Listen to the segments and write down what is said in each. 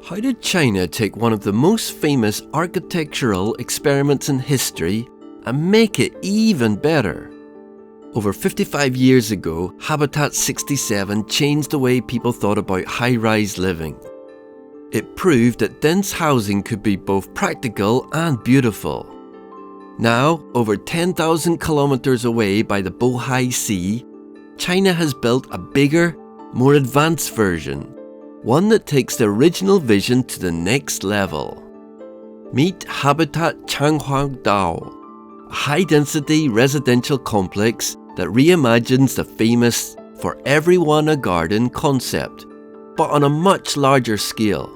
How did China take one of the most famous architectural experiments in history and make it even better? Over 55 years ago, Habitat 67 changed the way people thought about high-rise living. It proved that dense housing could be both practical and beautiful. Now, over 10,000 kilometers away by the Bohai Sea, China has built a bigger, more advanced version, one that takes the original vision to the next level. Meet Habitat Changhuangdao, a high-density residential complex that reimagines the famous "for everyone a garden" concept, but on a much larger scale.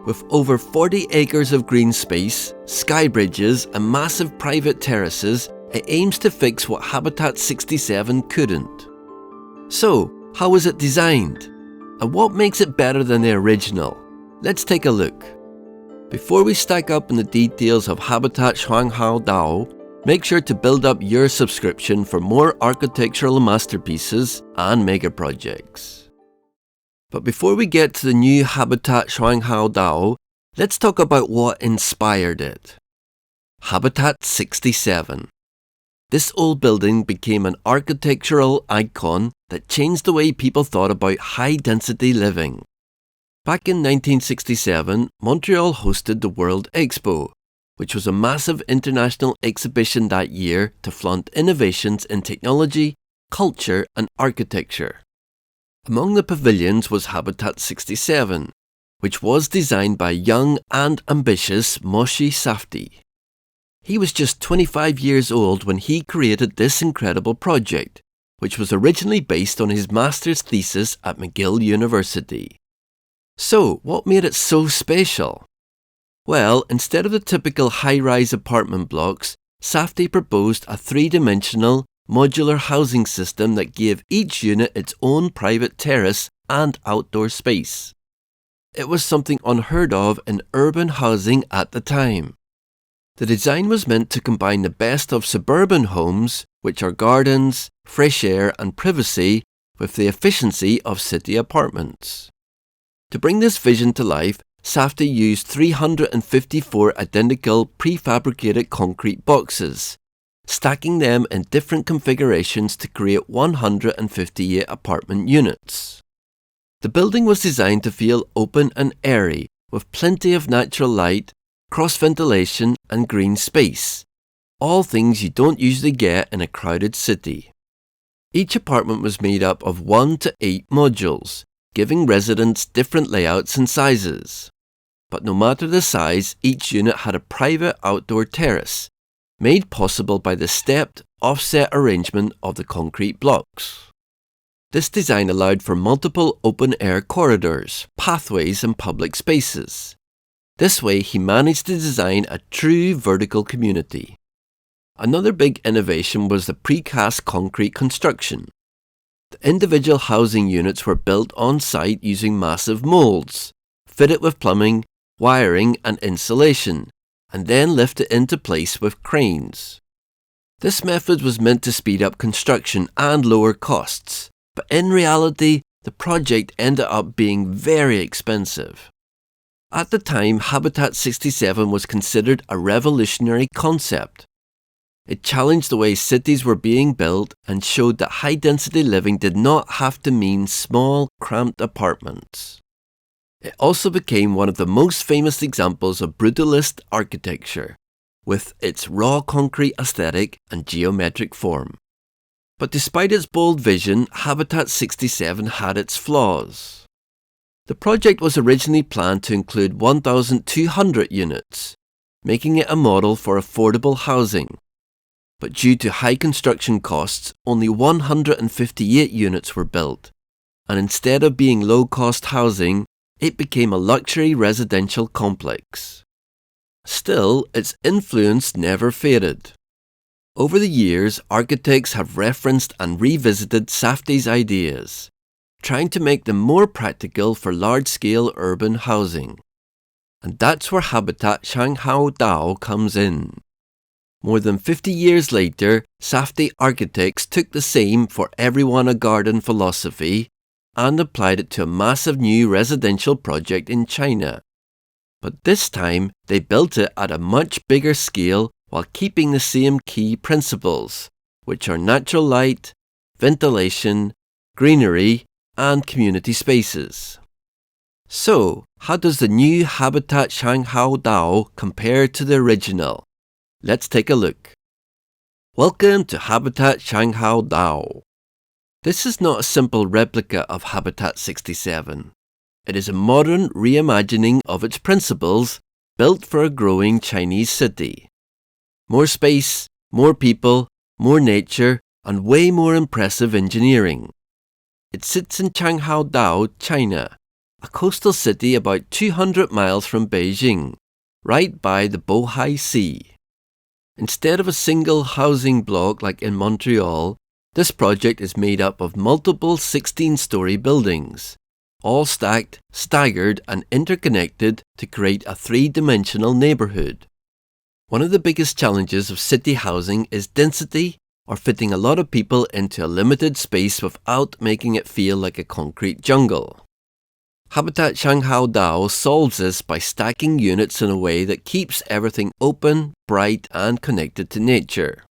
With over 40 acres of green space, sky bridges and massive private terraces, it aims to fix what Habitat 67 couldn't. So, how was it designed? And what makes it better than the original? Let's take a look. Before we stack up in the details of Habitat Changhuangdao, make sure to build up your subscription for more architectural masterpieces and mega projects. But before we get to the new Habitat Changhuangdao, let's talk about what inspired it. Habitat 67. This old building became an architectural icon that changed the way people thought about high-density living. Back in 1967, Montreal hosted the World Expo, which was a massive international exhibition that year to flaunt innovations in technology, culture and architecture. Among the pavilions was Habitat 67, which was designed by young and ambitious Moshe Safdie. He was just 25 years old when he created this incredible project, which was originally based on his master's thesis at McGill University. So, what made it so special? Well, instead of the typical high-rise apartment blocks, Safdie proposed a three-dimensional, modular housing system that gave each unit its own private terrace and outdoor space. It was something unheard of in urban housing at the time. The design was meant to combine the best of suburban homes, which are gardens, fresh air and privacy, with the efficiency of city apartments. To bring this vision to life, Safdie used 354 identical prefabricated concrete boxes, stacking them in different configurations to create 158 apartment units. The building was designed to feel open and airy, with plenty of natural light, cross-ventilation and green space, all things you don't usually get in a crowded city. Each apartment was made up of 1 to 8 modules, giving residents different layouts and sizes. But no matter the size, each unit had a private outdoor terrace, made possible by the stepped, offset arrangement of the concrete blocks. This design allowed for multiple open-air corridors, pathways and public spaces. This way, he managed to design a true vertical community. Another big innovation was the precast concrete construction. The individual housing units were built on site using massive molds, fitted with plumbing, wiring and insulation, and then lifted into place with cranes. This method was meant to speed up construction and lower costs, but in reality, the project ended up being very expensive. At the time, Habitat 67 was considered a revolutionary concept. It challenged the way cities were being built and showed that high-density living did not have to mean small, cramped apartments. It also became one of the most famous examples of brutalist architecture, with its raw concrete aesthetic and geometric form. But despite its bold vision, Habitat 67 had its flaws. The project was originally planned to include 1,200 units, making it a model for affordable housing. But due to high construction costs, only 158 units were built, and instead of being low-cost housing, it became a luxury residential complex. Still, its influence never faded. Over the years, architects have referenced and revisited Safdie's ideas, trying to make them more practical for large-scale urban housing. And that's where Habitat Changhuangdao comes in. More than 50 years later, Safdie architects took the same "for everyone a garden" philosophy and applied it to a massive new residential project in China. But this time, they built it at a much bigger scale while keeping the same key principles, which are natural light, ventilation, greenery, and community spaces. So, how does the new Habitat Shanghao Dao compare to the original? Let's take a look. Welcome to Habitat Shanghao Dao. This is not a simple replica of Habitat 67. It is a modern reimagining of its principles built for a growing Chinese city. More space, more people, more nature, and way more impressive engineering. It sits in Shanghao Dao, China, a coastal city about 200 miles from Beijing, right by the Bohai Sea. Instead of a single housing block like in Montreal, this project is made up of multiple 16-story buildings, all stacked, staggered, and interconnected to create a three-dimensional neighborhood. One of the biggest challenges of city housing is density, or fitting a lot of people into a limited space without making it feel like a concrete jungle. Habitat Shanghao Dao solves this by stacking units in a way that keeps everything open, bright, and connected to nature.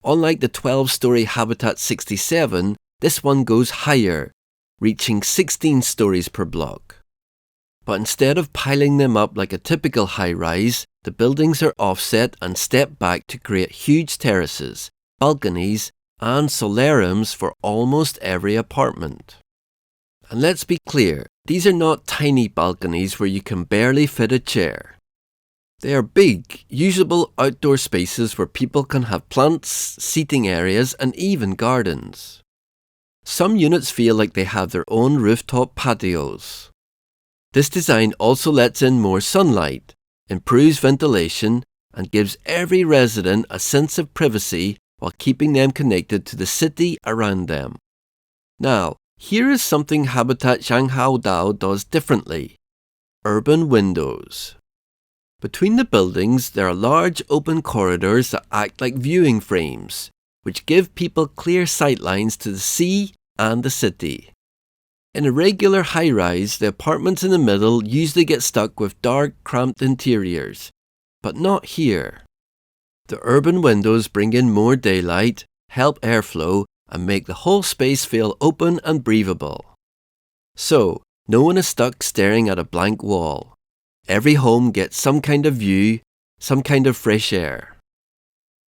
Unlike the 12-story Habitat 67, this one goes higher, reaching 16 stories per block. But instead of piling them up like a typical high-rise, the buildings are offset and step back to create huge terraces, balconies, and solariums for almost every apartment. And let's be clear, these are not tiny balconies where you can barely fit a chair. They are big, usable outdoor spaces where people can have plants, seating areas, and even gardens. Some units feel like they have their own rooftop patios. This design also lets in more sunlight, improves ventilation, and gives every resident a sense of privacy while keeping them connected to the city around them. Now, here is something Habitat Shanghao Dao does differently. Urban windows. Between the buildings, there are large open corridors that act like viewing frames, which give people clear sightlines to the sea and the city. In a regular high-rise, the apartments in the middle usually get stuck with dark, cramped interiors, but not here. The urban windows bring in more daylight, help airflow, and make the whole space feel open and breathable. So, no one is stuck staring at a blank wall. Every home gets some kind of view, some kind of fresh air.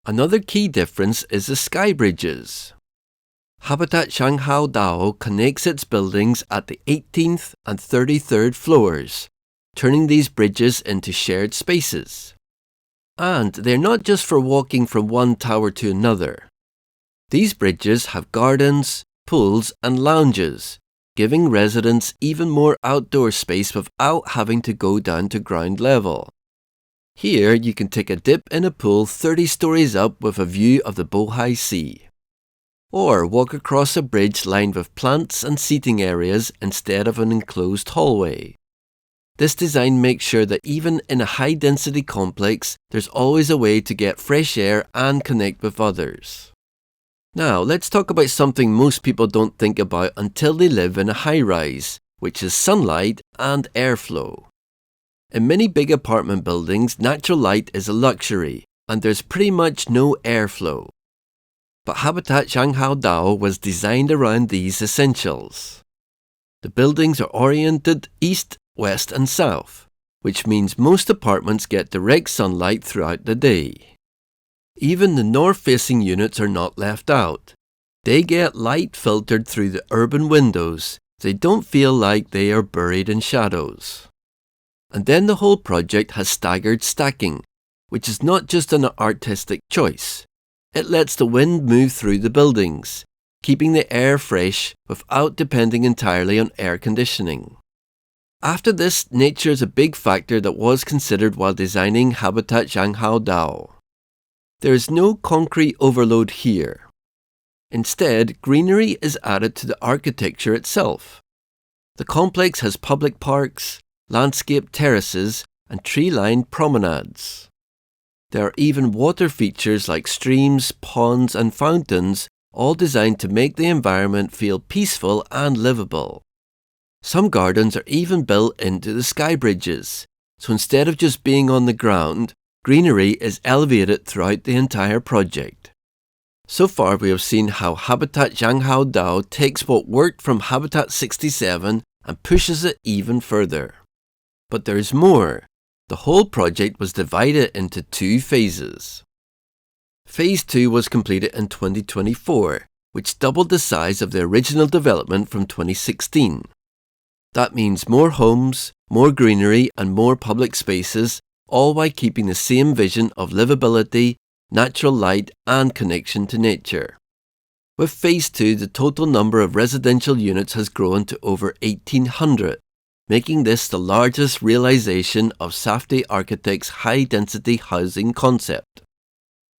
Another key difference is the sky bridges. Habitat Shanghao Dao connects its buildings at the 18th and 33rd floors, turning these bridges into shared spaces. And they're not just for walking from one tower to another. These bridges have gardens, pools, and lounges, giving residents even more outdoor space without having to go down to ground level. Here, you can take a dip in a pool 30 stories up with a view of the Bohai Sea. Or walk across a bridge lined with plants and seating areas instead of an enclosed hallway. This design makes sure that even in a high-density complex, there's always a way to get fresh air and connect with others. Now, let's talk about something most people don't think about until they live in a high-rise, which is sunlight and airflow. In many big apartment buildings, natural light is a luxury, and there's pretty much no airflow. But Habitat Shanghao Dao was designed around these essentials. The buildings are oriented east, west, and south, which means most apartments get direct sunlight throughout the day. Even the north-facing units are not left out. They get light filtered through the urban windows. They don't feel like they are buried in shadows. And then the whole project has staggered stacking, which is not just an artistic choice. It lets the wind move through the buildings, keeping the air fresh without depending entirely on air conditioning. After this, nature is a big factor that was considered while designing Habitat Shanghao Dao. There is no concrete overload here. Instead, greenery is added to the architecture itself. The complex has public parks, landscape terraces, and tree-lined promenades. There are even water features like streams, ponds, and fountains, all designed to make the environment feel peaceful and livable. Some gardens are even built into the sky bridges, so instead of just being on the ground, greenery is elevated throughout the entire project. So far we have seen how Habitat Zhanghao Dao takes what worked from Habitat 67 and pushes it even further. But there is more. The whole project was divided into 2 phases. Phase 2 was completed in 2024, which doubled the size of the original development from 2016. That means more homes, more greenery and more public spaces, all while keeping the same vision of livability, natural light and connection to nature. With Phase 2, the total number of residential units has grown to over 1,800, making this the largest realization of Safdie Architects' high-density housing concept.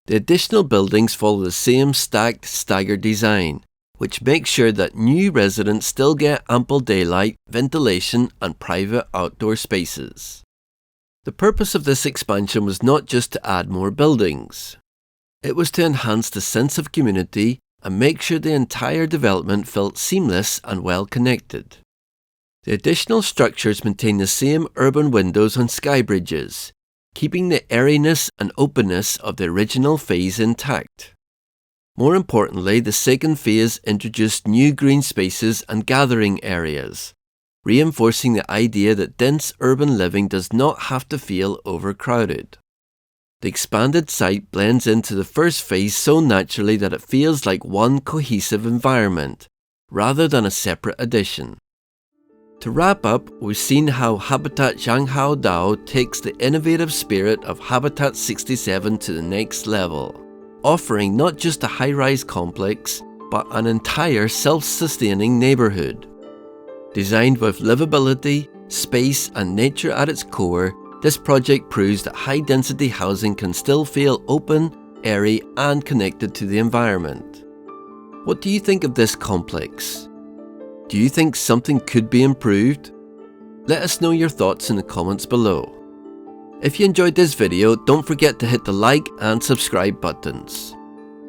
The additional buildings follow the same stacked, staggered design, which makes sure that new residents still get ample daylight, ventilation and private outdoor spaces. The purpose of this expansion was not just to add more buildings. It was to enhance the sense of community and make sure the entire development felt seamless and well connected. The additional structures maintain the same urban windows and sky bridges, keeping the airiness and openness of the original phase intact. More importantly, the second phase introduced new green spaces and gathering areas, reinforcing the idea that dense urban living does not have to feel overcrowded. The expanded site blends into the first phase so naturally that it feels like one cohesive environment, rather than a separate addition. To wrap up, we've seen how Habitat Zhanghao Dao takes the innovative spirit of Habitat 67 to the next level, offering not just a high-rise complex, but an entire self-sustaining neighbourhood. Designed with livability, space and nature at its core, this project proves that high-density housing can still feel open, airy and connected to the environment. What do you think of this complex? Do you think something could be improved? Let us know your thoughts in the comments below. If you enjoyed this video, don't forget to hit the like and subscribe buttons.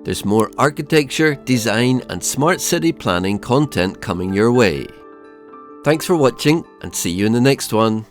There's more architecture, design and smart city planning content coming your way. Thanks for watching and see you in the next one.